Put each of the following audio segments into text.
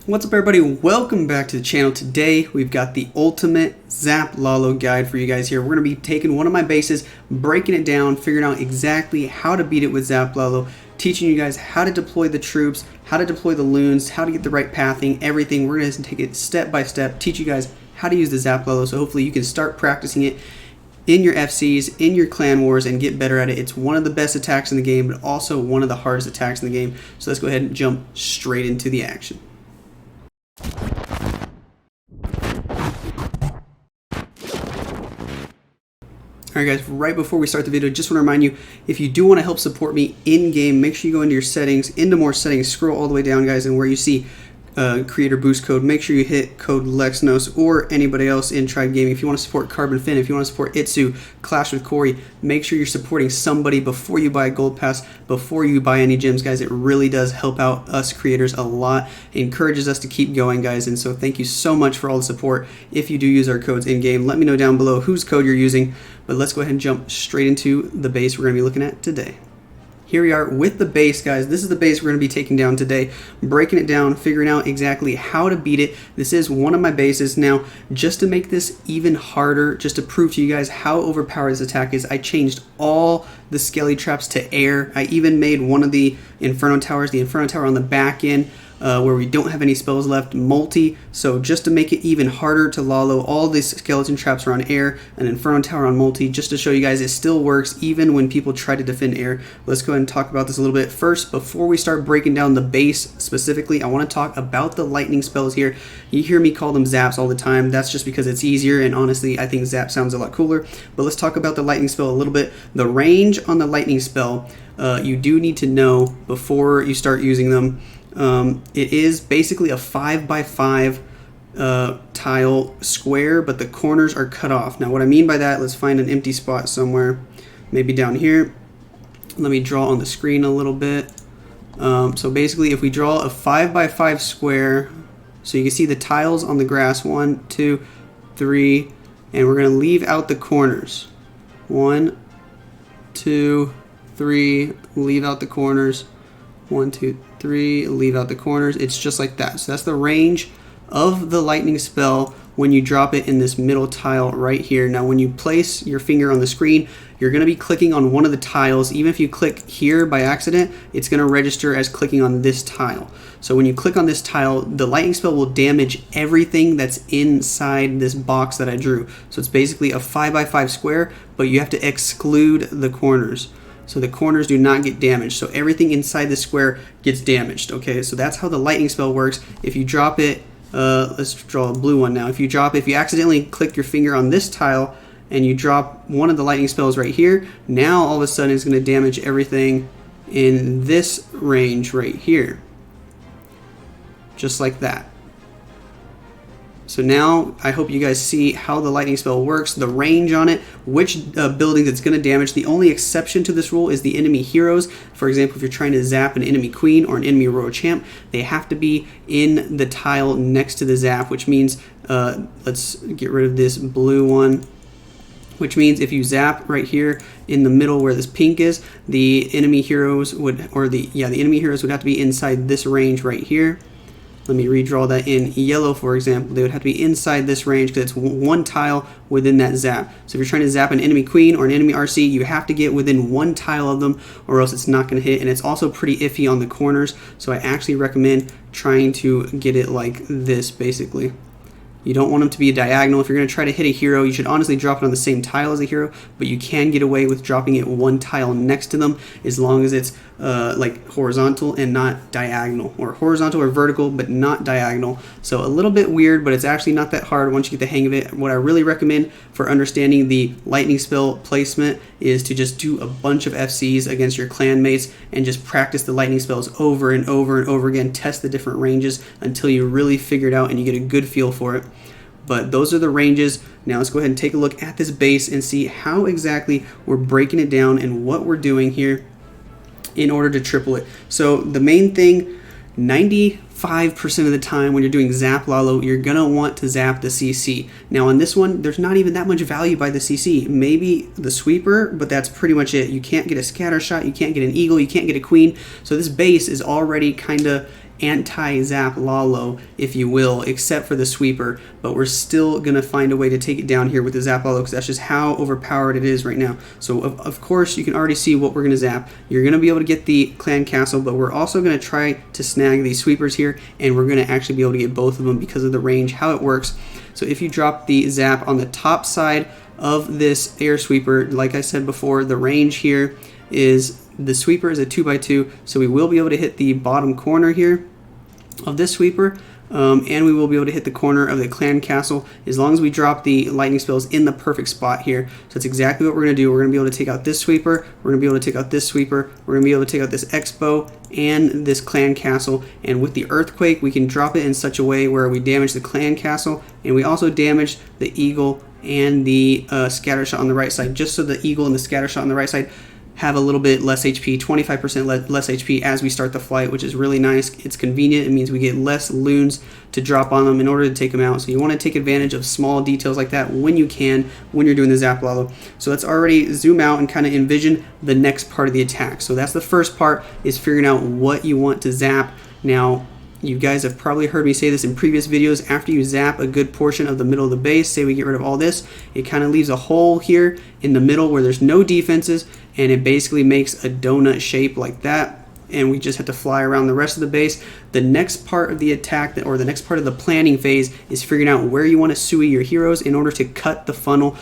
What's up, everybody? Welcome back to the channel. Today we've got the ultimate Zap Lalo guide for you guys here. We're going to be taking one of my bases, breaking it down, figuring out exactly how to beat it with Zap Lalo, teaching you guys how to deploy the troops, how to deploy the loons, how to get the right pathing, everything. We're going to take it step by step, teach you guys how to use the Zap Lalo, so hopefully you can start practicing it in your FCs, in your clan wars, and get better at it. It's one of the best attacks in the game, but also one of the hardest attacks in the game. So let's go ahead and jump straight into the action. Alright guys, right before we start the video, just want to remind you, if you do want to help support me in-game, make sure you go into your settings, into more settings, scroll all the way down guys, and where you see creator boost code, make sure you hit code Lexnos or anybody else in Tribe Gaming. If you want to support Carbon Fin, if you want to support iTzu, Clash with Corey, make sure you're supporting somebody before you buy a gold pass, before you buy any gems guys. It really does help out us creators a lot. It encourages us to keep going guys, and so thank you so much for all the support. If you do use our codes in game, let me know down below whose code you're using, but let's go ahead and jump straight into the base we're going to be looking at today. Here we are with the base, guys. This is the base we're going to be taking down today, breaking it down, figuring out exactly how to beat it. This is one of my bases. Now, just to make this even harder, just to prove to you guys how overpowered this attack is, I changed all the skelly traps to air. I even made one of the Inferno Towers, the Inferno Tower on the back end, where we don't have any spells left, multi. So just to make it even harder to Lalo, all these skeleton traps are on air, an Inferno Tower on multi, just to show you guys it still works even when people try to defend air. Let's go ahead and talk about this a little bit. First, before we start breaking down the base specifically, I want to talk about the lightning spells here. You hear me call them zaps all the time. That's just because it's easier, and honestly I think zap sounds a lot cooler. But let's talk about the lightning spell a little bit. The range on the lightning spell, you do need to know before you start using them. It is basically a 5x5 tile square, but the corners are cut off. Now what I mean by that, let's find an empty spot somewhere, maybe down here. Let me draw on the screen a little bit. So basically if we draw a 5x5 square, so you can see the tiles on the grass, 1, 2, 3, and we're going to leave out the corners. 1, 2, 3, leave out the corners. 1, 2, 3, leave out the corners. It's just like that. So that's the range of the lightning spell when you drop it in this middle tile right here. Now when you place your finger on the screen, you're going to be clicking on one of the tiles. Even if you click here by accident, it's going to register as clicking on this tile. So when you click on this tile, the lightning spell will damage everything that's inside this box that I drew. So it's basically a 5x5 square, but you have to exclude the corners. So the corners do not get damaged. So everything inside the square gets damaged. Okay, so that's how the lightning spell works. If you drop it, let's draw a blue one now. If you accidentally click your finger on this tile and you drop one of the lightning spells right here, now all of a sudden it's going to damage everything in this range right here. Just like that. So now I hope you guys see how the lightning spell works, the range on it, which buildings it's going to damage. The only exception to this rule is the enemy heroes. For example, if you're trying to zap an enemy queen or an enemy royal champ, they have to be in the tile next to the zap, which means, let's get rid of this blue one, which means if you zap right here in the middle where this pink is, the enemy heroes would, the enemy heroes would have to be inside this range right here. Let me redraw that in yellow, for example. They would have to be inside this range because it's one tile within that zap. So if you're trying to zap an enemy queen or an enemy RC, you have to get within one tile of them or else it's not going to hit. And it's also pretty iffy on the corners. So I actually recommend trying to get it like this, basically. You don't want them to be a diagonal. If you're going to try to hit a hero, you should honestly drop it on the same tile as a hero, but you can get away with dropping it one tile next to them as long as it's like horizontal and not diagonal, or horizontal or vertical but not diagonal. So a little bit weird, but it's actually not that hard once you get the hang of it. What I really recommend for understanding the lightning spell placement is to just do a bunch of FCs against your clan mates and just practice the lightning spells over and over and over again. Test the different ranges until you really figure it out and you get a good feel for it. But those are the ranges. Now let's go ahead and take a look at this base and see how exactly we're breaking it down and what we're doing here in order to triple it. So the main thing, 95% of the time when you're doing Zap Lalo, you're going to want to zap the CC. Now on this one, there's not even that much value by the CC. Maybe the sweeper, but that's pretty much it. You can't get a scatter shot, you can't get an eagle, you can't get a queen. So this base is already kind of anti-zap Lalo, if you will, except for the sweeper, but we're still going to find a way to take it down here with the zap Lalo, because that's just how overpowered it is right now. So of course you can already see what we're going to zap. You're going to be able to get the clan castle, but we're also going to try to snag these sweepers here, and we're going to actually be able to get both of them because of the range, how it works. So if you drop the zap on the top side of this air sweeper, like I said before, the range here is, the sweeper is a 2x2, so we will be able to hit the bottom corner here of this sweeper, and we will be able to hit the corner of the clan castle as long as we drop the lightning spells in the perfect spot here. So that's exactly what we're going to do. We're going to be able to take out this sweeper, we're going to be able to take out this sweeper, we're going to be able to take out this X-bow and this clan castle, and with the earthquake we can drop it in such a way where we damage the clan castle, and we also damage the eagle and the scatter shot on the right side, just so the eagle and the scatter shot on the right side have a little bit less HP, 25% less HP as we start the flight, which is really nice. It's convenient. It means we get less loons to drop on them in order to take them out. So you want to take advantage of small details like that when you can, when you're doing the zap Lalo. So let's already zoom out and kind of envision the next part of the attack. So that's the first part, is figuring out what you want to zap. Now, you guys have probably heard me say this in previous videos. After you zap a good portion of the middle of the base, say we get rid of all this, it kind of leaves a hole here in the middle where there's no defenses, and it basically makes a donut shape like that, and we just have to fly around the rest of the base. The next part of the attack, or the next part of the planning phase, is figuring out where you want to Suey your heroes in order to cut the funnel,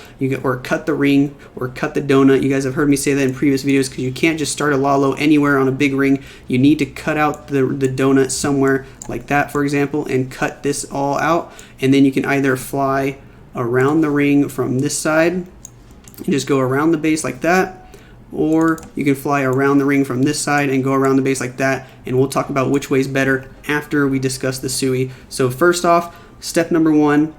or cut the ring, or cut the donut. You guys have heard me say that in previous videos, because you can't just start a Lalo anywhere on a big ring. You need to cut out the donut somewhere, like that for example, and cut this all out, and then you can either fly around the ring from this side and just go around the base like that, or you can fly around the ring from this side and go around the base like that, and we'll talk about which way is better after we discuss the Suey. So first off, step number 1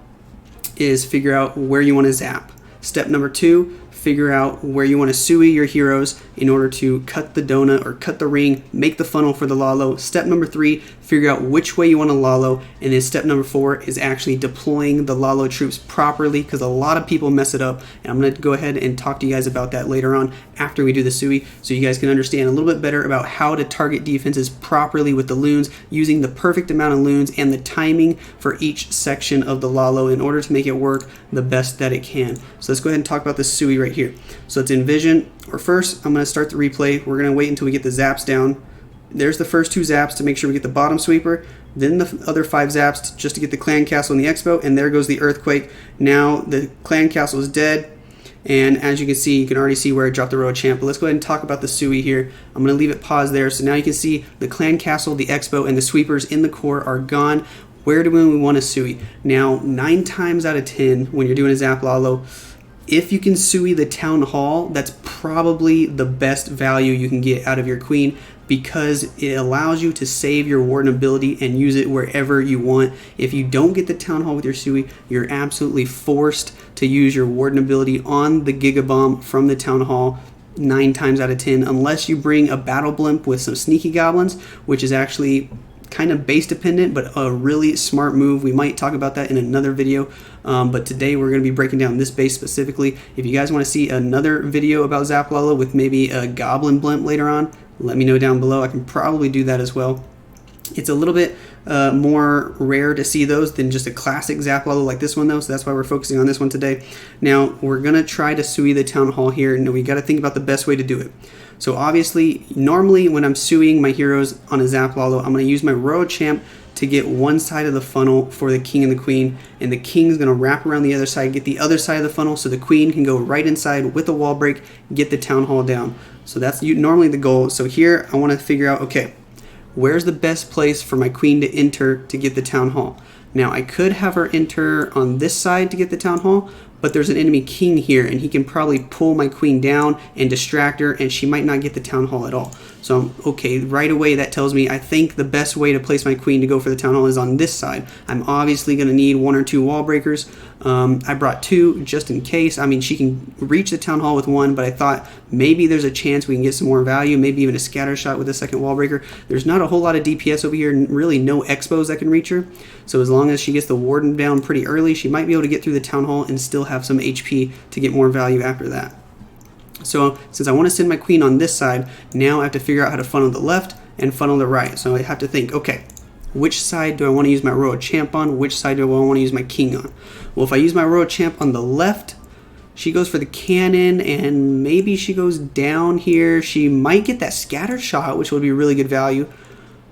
is figure out where you want to zap. Step number 2, figure out where you want to Suey your heroes in order to cut the donut or cut the ring, make the funnel for the Lalo. Step number 3, figure out which way you want to Lalo. And then step number 4 is actually deploying the Lalo troops properly, because a lot of people mess it up. And I'm going to go ahead and talk to you guys about that later on after we do the Suey, so you guys can understand a little bit better about how to target defenses properly with the loons, using the perfect amount of loons and the timing for each section of the Lalo in order to make it work the best that it can. So let's go ahead and talk about the Suey right here. So let's envision, or first I'm going to start the replay. We're going to wait until we get the zaps down. There's the first 2 zaps to make sure we get the bottom sweeper, then the other 5 zaps just to get the clan castle and the Expo, and there goes the earthquake. Now the clan castle is dead, and as you can see, you can already see where I dropped the road champ. But let's go ahead and talk about the Suey here. I'm going to leave it paused there. So now you can see the clan castle, the Expo, and the sweepers in the core are gone. Where do we want to Suey? Now, 9 times out of 10 when you're doing a zap Lalo, if you can Suey the town hall, that's probably the best value you can get out of your queen, because it allows you to save your warden ability and use it wherever you want. If you don't get the town hall with your Suey, you're absolutely forced to use your warden ability on the Giga Bomb from the town hall 9 times out of 10, unless you bring a battle blimp with some sneaky goblins, which is actually kind of base dependent, but a really smart move. We might talk about that in another video, but today we're going to be breaking down this base specifically. If you guys want to see another video about Zap Lalo with maybe a goblin blimp later on, let me know down below. I can probably do that as well. It's a little bit more rare to see those than just a classic Zap Lalo like this one though, so that's why we're focusing on this one today. Now we're going to try to Suey the town hall here, and we got to think about the best way to do it. So obviously, normally when I'm Sueying my heroes on a Zap Lalo, I'm going to use my Royal Champ to get one side of the funnel for the king and the queen, and the king's going to wrap around the other side, get the other side of the funnel, so the queen can go right inside with a wall break, get the town hall down. So that's normally the goal. So here I want to figure out, okay, where's the best place for my queen to enter to get the town hall? Now I could have her enter on this side to get the town hall, but there's an enemy king here, and he can probably pull my queen down and distract her, and she might not get the town hall at all. So okay, right away that tells me I think the best way to place my queen to go for the town hall is on this side. I'm obviously going to need 1 or 2 wall breakers. I brought 2 just in case. I mean, she can reach the town hall with 1, but I thought maybe there's a chance we can get some more value, maybe even a scatter shot with a second wall breaker. There's not a whole lot of DPS over here, and really no expos that can reach her. So as long as she gets the warden down pretty early, she might be able to get through the town hall and still have some HP to get more value after that. So since I want to send my queen on this side, now I have to figure out how to funnel the left and funnel the right. So I have to think, okay, which side do I want to use my Royal Champ on? Which side do I want to use my King on? Well, if I use my Royal Champ on the left, she goes for the cannon, and maybe she goes down here. She might get that scatter shot, which would be really good value.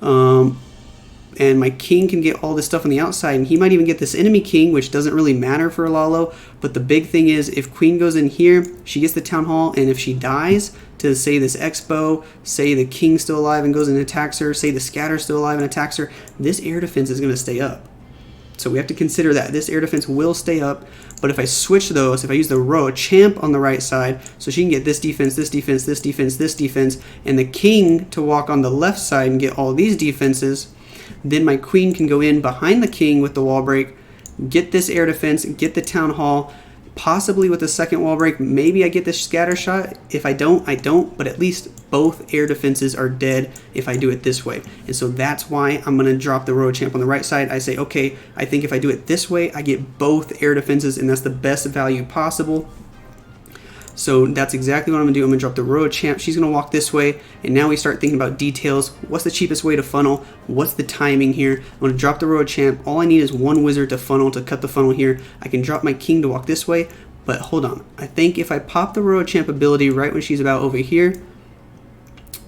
And my king can get all this stuff on the outside, and he might even get this enemy king, which doesn't really matter for Lalo. But the big thing is, if queen goes in here, she gets the town hall, and if she dies to, say, this Expo, say the king's still alive and goes and attacks her, say the scatter's still alive and attacks her, this air defense is going to stay up. So we have to consider that. This air defense will stay up. But if I switch those, if I use the Royal Champ on the right side, so she can get this defense, this defense, this defense, this defense, and the king to walk on the left side and get all these defenses, then my queen can go in behind the king with the wall break, get this air defense, get the town hall, possibly with the second wall break. Maybe I get this scatter shot. If I don't, I don't. But at least both air defenses are dead if I do it this way. And so that's why I'm going to drop the Royal Champ on the right side. I say, okay, I think if I do it this way, I get both air defenses, and that's the best value possible. So that's exactly what I'm going to do. I'm going to drop the Royal Champ. She's going to walk this way. And now we start thinking about details. What's the cheapest way to funnel? What's the timing here? I'm going to drop the Royal Champ. All I need is one wizard to funnel, to cut the funnel here. I can drop my king to walk this way. But hold on. I think if I pop the Royal Champ ability right when she's about over here,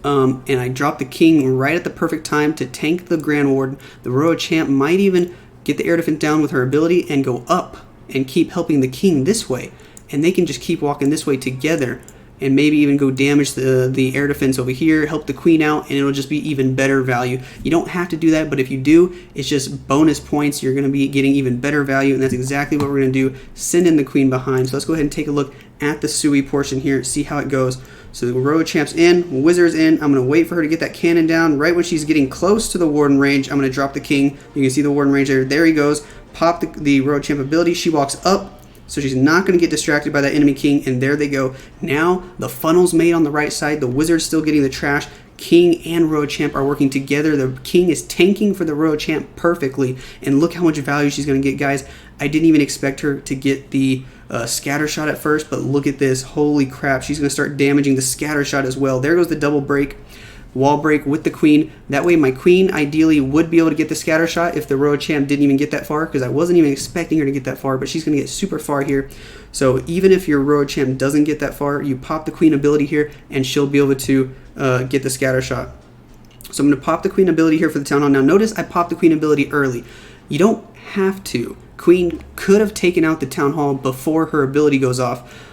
and I drop the king right at the perfect time to tank the Grand Warden, the Royal Champ might even get the air defense down with her ability and go up and keep helping the king this way. And they can just keep walking this way together and maybe even go damage the air defense over here, help the queen out, and it'll just be even better value. You don't have to do that, but if you do, it's just bonus points. You're going to be getting even better value, and that's exactly what we're going to do. Send in the queen behind. So let's go ahead and take a look at the Suey portion here, see how it goes. So the Royal Champ's in, Wizard's in. I'm going to wait for her to get that cannon down. Right when she's getting close to the Warden range, I'm going to drop the king. You can see the Warden range there. There he goes. Pop the Royal Champ ability. She walks up. So she's not going to get distracted by that enemy king, and there they go. Now the funnel's made on the right side. The wizard's still getting the trash. King and Royal Champ are working together. The king is tanking for the Royal Champ perfectly, and look how much value she's going to get, guys. I didn't even expect her to get the scatter shot at first, but look at this. Holy crap, she's going to start damaging the scatter shot as well. There goes the double break. Wall break with the queen. That way my queen ideally would be able to get the scatter shot if the Royal Champ didn't even get that far, because I wasn't even expecting her to get that far, but she's going to get super far here. So even if your Royal Champ doesn't get that far, you pop the queen ability here and she'll be able to get the scatter shot. So I'm going to pop the queen ability here for the town hall. Now notice I popped the queen ability early. You don't have to. Queen could have taken out the town hall before her ability goes off.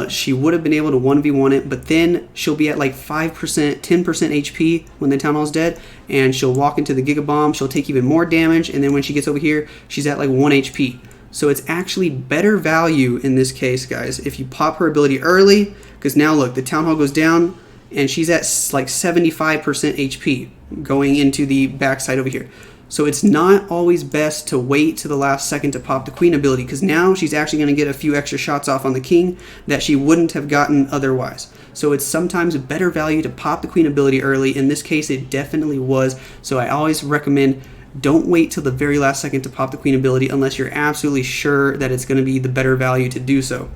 She would have been able to 1v1 it, but then she'll be at like 5%, 10% HP when the town hall's dead, and she'll walk into the Giga Bomb. She'll take even more damage, and then when she gets over here, she's at like 1 HP. So it's actually better value in this case, guys, if you pop her ability early, because now look, the town hall goes down, and she's at like 75% HP going into the backside over here. So it's not always best to wait to the last second to pop the queen ability, because now she's actually going to get a few extra shots off on the king that she wouldn't have gotten otherwise. So it's sometimes better value to pop the queen ability early. In this case, it definitely was. So I always recommend don't wait till the very last second to pop the queen ability unless you're absolutely sure that it's going to be the better value to do so.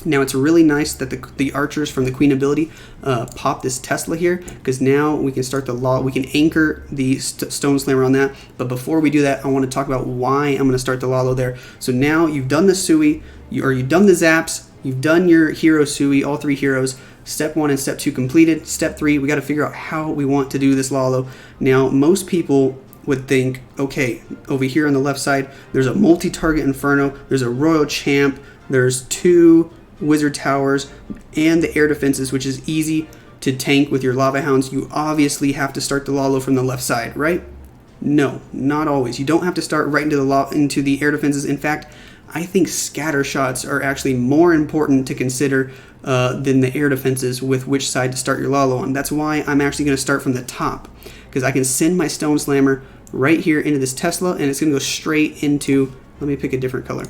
Now it's really nice that the archers from the queen ability pop this Tesla here, because now we can start we can anchor the stone slammer on that. But before we do that, I want to talk about why I'm going to start the Lalo there. So now you've done the Suey, you've done the Zaps, you've done your hero Suey, all 3 heroes. Step 1 and step 2 completed. Step 3, we got to figure out how we want to do this Lalo. Now most people would think, okay, over here on the left side, there's a multi-target Inferno, there's a Royal Champ, there's 2 Wizard Towers, and the air defenses, which is easy to tank with your Lava Hounds. You obviously have to start the Lalo from the left side, right? No, not always. You don't have to start right into the air defenses. In fact, I think scatter shots are actually more important to consider than the air defenses with which side to start your Lalo on. That's why I'm actually going to start from the top, because I can send my Stone Slammer right here into this Tesla, and it's going to go straight into, let me pick a different color.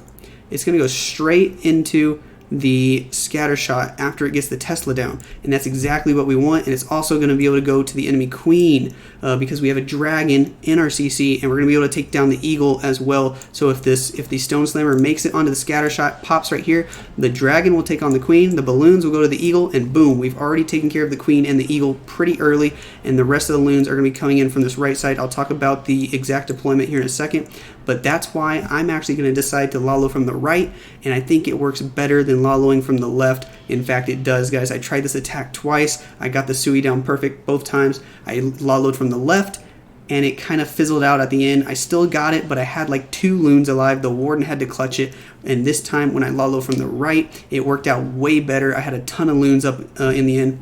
It's going to go straight into the scatter shot after it gets the Tesla down, and that's exactly what we want. And it's also going to be able to go to the enemy queen because we have a dragon in our CC, and we're going to be able to take down the eagle as well. So if the stone slammer makes it onto the scatter shot, pops right here, the dragon will take on the queen, the balloons will go to the eagle, and boom, we've already taken care of the queen and the eagle pretty early. And the rest of the loons are going to be coming in from this right side. I'll talk about the exact deployment here in a second, but that's why I'm actually going to decide to Lalo from the right, and I think it works better than Laloing from the left. In fact, it does, guys. I tried this attack twice. I got the Suey down perfect both times. I Laloed from the left, and it kind of fizzled out at the end. I still got it, but I had like 2 loons alive. The warden had to clutch it, and this time when I Lalo from the right, it worked out way better. I had a ton of loons up in the end.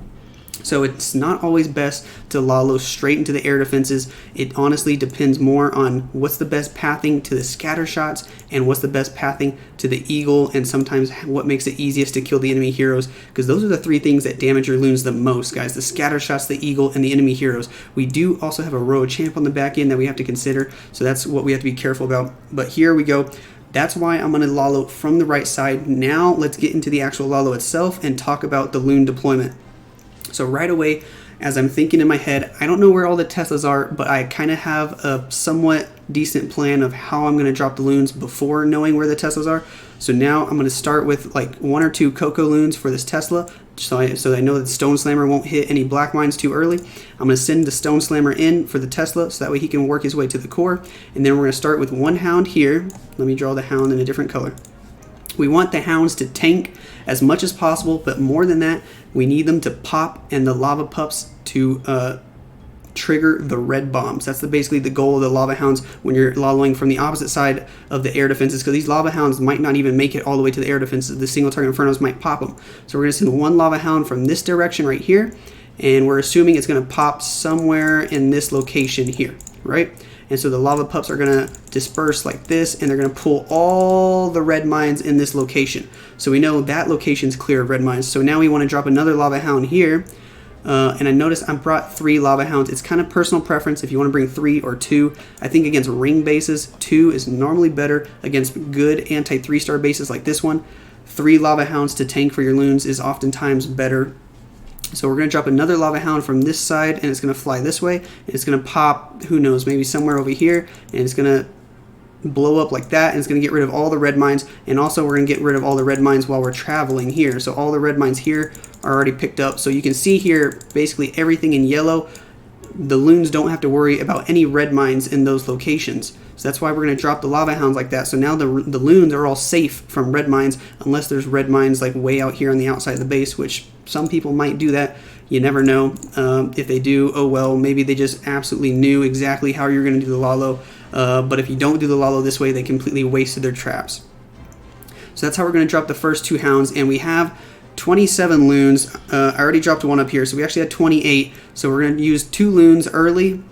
So it's not always best to Lalo straight into the air defenses. It honestly depends more on what's the best pathing to the scatter shots and what's the best pathing to the eagle, and sometimes what makes it easiest to kill the enemy heroes, because those are the 3 things that damage your loons the most, guys: the scatter shots, the eagle, and the enemy heroes. We do also have a row champ on the back end that we have to consider, so that's what we have to be careful about. But here we go. That's why I'm going to Lalo from the right side. Now let's get into the actual Lalo itself and talk about the loon deployment. So right away, as I'm thinking in my head, I don't know where all the Teslas are, but I kind of have a somewhat decent plan of how I'm going to drop the loons before knowing where the Teslas are. So now I'm going to start with like 1 or 2 Coco loons for this Tesla, so I know that the Stone Slammer won't hit any black mines too early. I'm going to send the Stone Slammer in for the Tesla, so that way he can work his way to the core. And then we're going to start with 1 hound here. Let me draw the hound in a different color. We want the hounds to tank as much as possible, but more than that, we need them to pop and the lava pups to trigger the red bombs. That's basically the goal of the lava hounds when you're Laloing from the opposite side of the air defenses, because these lava hounds might not even make it all the way to the air defenses. The single target infernos might pop them. So we're going to send 1 lava hound from this direction right here, and we're assuming it's going to pop somewhere in this location here, right? And so the lava pups are going to disperse like this, and they're going to pull all the red mines in this location. So we know that location's clear of red mines. So now we want to drop another lava hound here. And I noticed I brought 3 lava hounds. It's kind of personal preference if you want to bring 3 or 2. I think against ring bases, 2 is normally better. Against good anti 3-star bases like this one, 3 lava hounds to tank for your loons is oftentimes better. So we're going to drop another lava hound from this side, and it's going to fly this way, and it's going to pop, who knows, maybe somewhere over here, and it's going to blow up like that, and it's going to get rid of all the red mines. And also we're going to get rid of all the red mines while we're traveling here. So all the red mines here are already picked up. So you can see here basically everything in yellow. The loons don't have to worry about any red mines in those locations. So that's why we're going to drop the lava hounds like that. So now the loons are all safe from red mines, unless there's red mines like way out here on the outside of the base, which some people might do that. You never know. If they do, oh well, maybe they just absolutely knew exactly how you're going to do the Lalo. But if you don't do the Lalo this way, they completely wasted their traps. So that's how we're going to drop the first 2 hounds, and we have 27 loons. I already dropped 1 up here, so we actually had 28. So we're going to use 2 loons early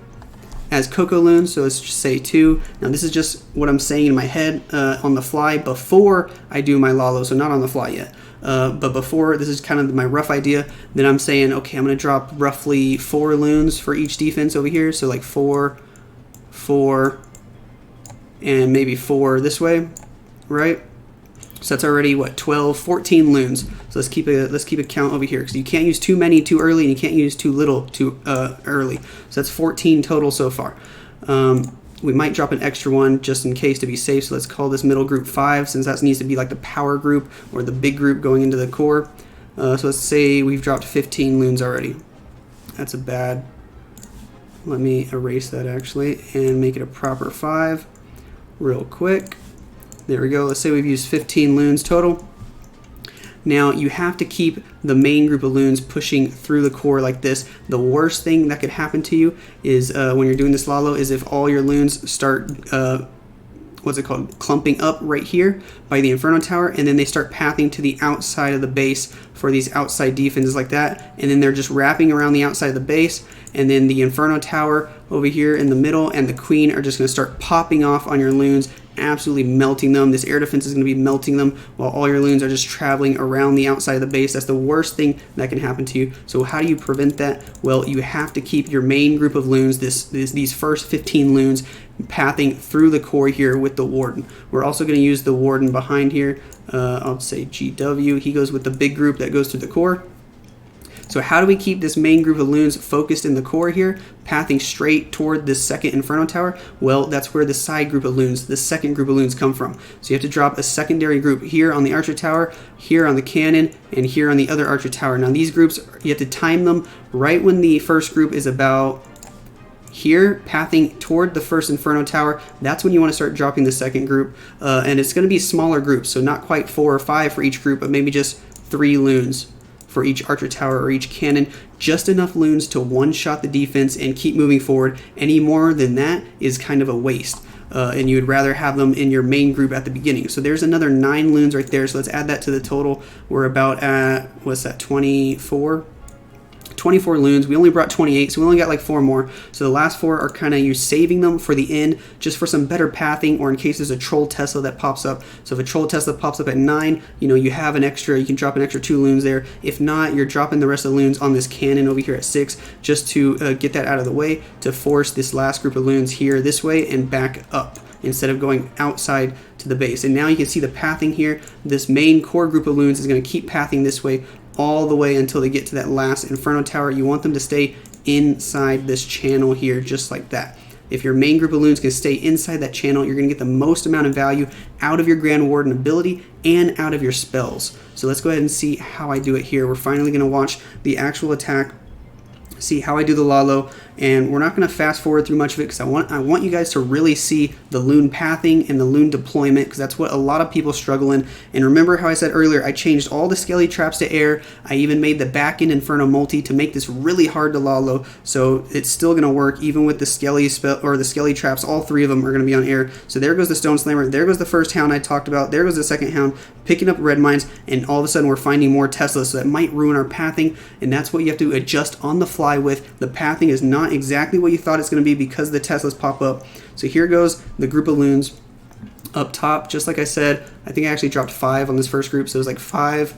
as Coco loons, so let's just say 2. Now this is just what I'm saying in my head on the fly before I do my Lalo, so not on the fly yet. But before, this is kind of my rough idea. Then I'm saying, okay, I'm going to drop roughly 4 loons for each defense over here, so like 4, 4, and maybe 4 this way, right? So that's already what, 12, 14 loons. So let's keep a count over here, because you can't use too many too early, and you can't use too little too early. So that's 14 total so far. We might drop an extra one just in case to be safe. So let's call this middle group 5, since that needs to be like the power group or the big group going into the core. So let's say we've dropped 15 loons already. That's a bad. Let me erase that actually and make it a proper 5 real quick. There we go. Let's say we've used 15 loons total. Now you have to keep the main group of loons pushing through the core like this. The worst thing that could happen to you is when you're doing this Lalo is if all your loons start clumping up right here by the Inferno Tower, and then they start pathing to the outside of the base for these outside defenses like that, and then they're just wrapping around the outside of the base, and then the Inferno Tower over here in the middle, and the queen are just going to start popping off on your loons, absolutely melting them. This air defense is going to be melting them while all your loons are just traveling around the outside of the base. That's the worst thing that can happen to you. So how do you prevent that? Well, you have to keep your main group of loons, these first 15 loons, pathing through the core here with the warden. We're also going to use the warden behind here. I'll say GW. He goes with the big group that goes through the core. So how do we keep this main group of loons focused in the core here, pathing straight toward this second Inferno Tower? Well, that's where the side group of loons, the second group of loons, come from. So you have to drop a secondary group here on the Archer Tower, here on the cannon, and here on the other Archer Tower. Now these groups, you have to time them right when the first group is about here, pathing toward the first Inferno Tower. That's when you want to start dropping the second group. And it's going to be smaller groups, so not quite 4 or 5 for each group, but maybe just 3 loons for each Archer Tower or each cannon. Just enough loons to one-shot the defense and keep moving forward. Any more than that is kind of a waste. And you would rather have them in your main group at the beginning. So there's another 9 loons right there. So let's add that to the total. We're about at, what's that, 24 loons. We only brought 28, so we only got like 4 more. So the last 4 are kind of you saving them for the end, just for some better pathing, or in case there's a troll Tesla that pops up. So if a troll Tesla pops up at 9, you have an extra, you can drop an extra 2 loons there. If not, you're dropping the rest of the loons on this cannon over here at 6, just to get that out of the way, to force this last group of loons here this way and back up, instead of going outside to the base. And now you can see the pathing here. This main core group of loons is going to keep pathing this way all the way until they get to that last Inferno Tower. You want them to stay inside this channel here, just like that. If your main group of loons can stay inside that channel, you're going to get the most amount of value out of your Grand Warden ability and out of your spells. So let's go ahead and see how I do it here. We're finally going to watch the actual attack, see how I do the Lalo, and we're not going to fast forward through much of it because I want you guys to really see the loon pathing and the loon deployment, because that's what a lot of people struggle in. And remember how I said earlier, I changed all the skelly traps to air. I even made the back end Inferno multi to make this really hard to Lalo, so it's still going to work even with the skelly spell or the skelly traps. All 3 of them are going to be on air. So there goes the Stone Slammer, there goes the first hound I talked about, there goes the second hound picking up red mines, and all of a sudden we're finding more Teslas, so that might ruin our pathing. And that's what you have to adjust on the fly with. The pathing is not exactly what you thought it's going to be because the Teslas pop up. So here goes the group of loons up top. Just like I said, I think I actually dropped 5 on this first group, so it was like 5.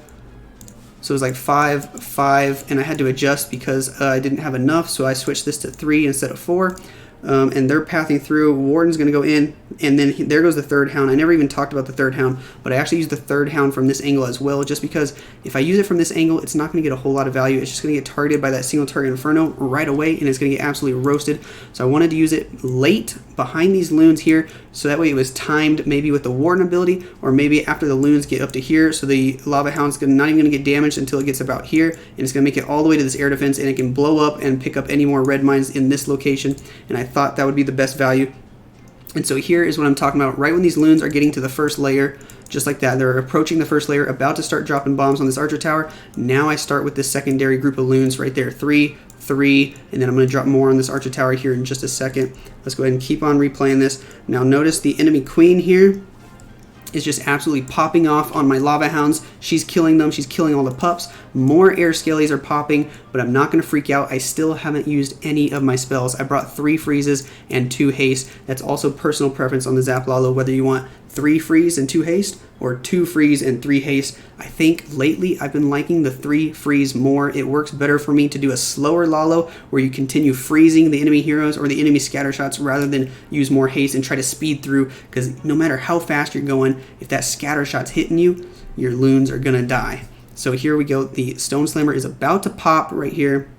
So it was like 5, 5, and I had to adjust because I didn't have enough, so I switched this to 3 instead of 4. And they're pathing through. Warden's going to go in, and then there goes the third hound. I never even talked about the third hound, but I actually used the third hound from this angle as well, just because if I use it from this angle, it's not going to get a whole lot of value. It's just going to get targeted by that single target Inferno right away, and it's going to get absolutely roasted. So I wanted to use it late behind these loons here, so that way it was timed maybe with the Warden ability, or maybe after the loons get up to here, so the Lava Hound's not even going to get damaged until it gets about here, and it's going to make it all the way to this air defense, and it can blow up and pick up any more red mines in this location. And I thought that would be the best value. And so here is what I'm talking about. Right when these loons are getting to the first layer, just like that, they're approaching the first layer, about to start dropping bombs on this Archer Tower. Now I start with this secondary group of loons right there, 3, 3, and then I'm going to drop more on this Archer Tower here in just a second. Let's go ahead and keep on replaying this. Now notice the enemy queen here is just absolutely popping off on my Lava Hounds. She's killing them. She's killing all the pups. More air skellies are popping, but I'm not going to freak out. I still haven't used any of my spells. I brought 3 freezes and 2 haste. That's also personal preference on the Zap Lalo, whether you want 3 freeze and 2 haste or 2 freeze and 3 haste. I think lately I've been liking the 3 freeze more. It works better for me to do a slower Lalo where you continue freezing the enemy heroes or the enemy scatter shots rather than use more haste and try to speed through, because no matter how fast you're going, if that scatter shot's hitting you, your loons are gonna die. So here we go. The Stone Slammer is about to pop right here,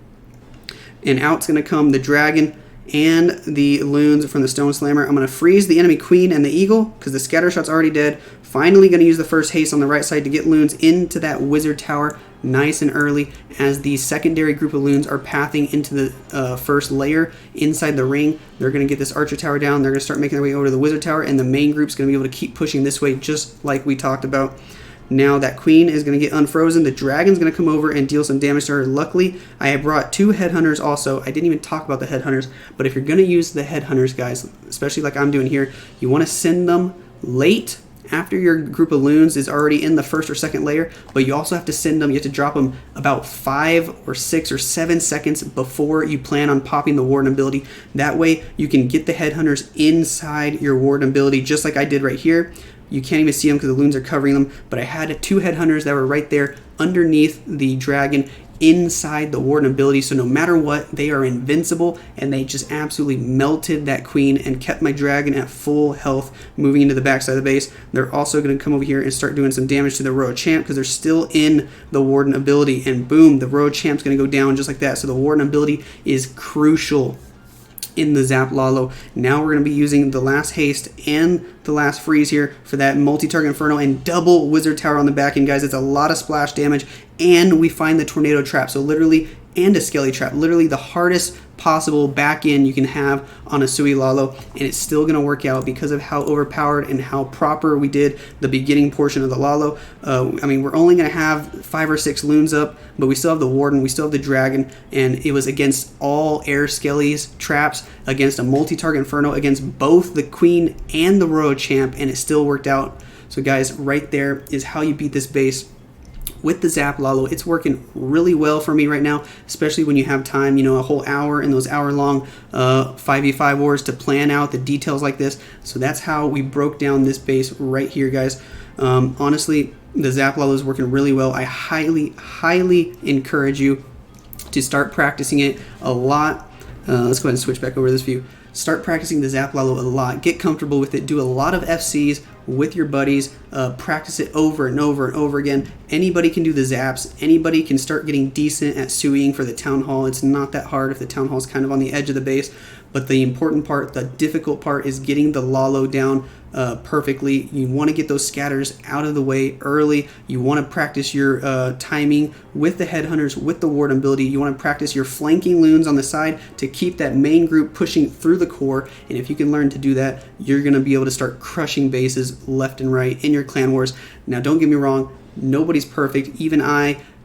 and out's gonna come the dragon and the loons from the Stone Slammer. I'm going to freeze the enemy queen and the eagle because the scatter shot's already dead. Finally going to use the first haste on the right side to get loons into that wizard tower nice and early as the secondary group of loons are pathing into the first layer inside the ring. They're going to get this Archer Tower down. They're going to start making their way over to the wizard tower, and the main group's going to be able to keep pushing this way just like we talked about. Now that queen is going to get unfrozen. The dragon's going to come over and deal some damage to her. Luckily, I have brought 2 headhunters also. I didn't even talk about the headhunters, but if you're going to use the headhunters, guys, especially like I'm doing here, you want to send them late after your group of loons is already in the first or second layer, but you also have to send them, you have to drop them about 5 or 6 or 7 seconds before you plan on popping the warden ability. That way you can get the headhunters inside your warden ability, just like I did right here. You can't even see them because the loons are covering them, but I had 2 headhunters that were right there underneath the dragon inside the warden ability, so no matter what, they are invincible, and they just absolutely melted that queen and kept my dragon at full health moving into the backside of the base. They're also going to come over here and start doing some damage to the royal champ because they're still in the warden ability, and boom, the royal champ's going to go down just like that. So the warden ability is crucial in the Zap Lalo. Now we're going to be using the last haste and the last freeze here for that multi-target inferno and double wizard tower on the back end, guys. It's a lot of splash damage, and we find the tornado trap, so literally, and a skelly trap, literally the hardest possible back end you can have on a Suey Lalo, and it's still going to work out because of how overpowered and how proper we did the beginning portion of the Lalo. I mean, we're only going to have 5 or 6 loons up, but we still have the warden, we still have the dragon, and it was against all air skellies traps, against a multi-target inferno, against both the queen and the royal champ, and it still worked out. So guys, right there is how you beat this base with the Zap Lalo. It's working really well for me right now, especially when you have time, you know, a whole hour in those hour-long 5v5 wars to plan out the details like this. So that's how we broke down this base right here, guys. Honestly, the Zap Lalo is working really well. I highly encourage you to start practicing it a lot. Let's go ahead and switch back over to this view. Start practicing the Zap Lalo a lot. Get comfortable with it. Do a lot of FCs with your buddies. Practice it over and over and over again. Anybody can do the zaps. Anybody can start getting decent at Sueying for the Town Hall. It's not that hard if the Town Hall is kind of on the edge of the base. But the important part, the difficult part, is getting the Lalo down perfectly. You want to get those scatters out of the way early. You want to practice your timing with the headhunters, with the warden ability. You want to practice your flanking loons on the side to keep that main group pushing through the core. And if you can learn to do that, you're going to be able to start crushing bases left and right in your clan wars. Now, don't get me wrong, nobody's perfect.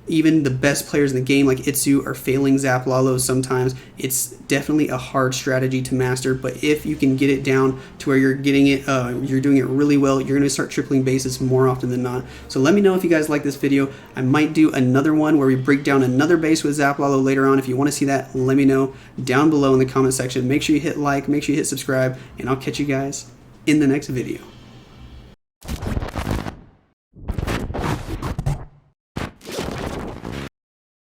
Even the best players in the game like iTzu are failing Zap Lalos sometimes. It's definitely a hard strategy to master, but if you can get it down to where you're getting it, you're doing it really well, you're going to start tripling bases more often than not. So let me know if you guys like this video. I might do another one where we break down another base with Zap Lalo later on. If you want to see that, let me know down below in the comment section. Make sure you hit like, make sure you hit subscribe, and I'll catch you guys in the next video.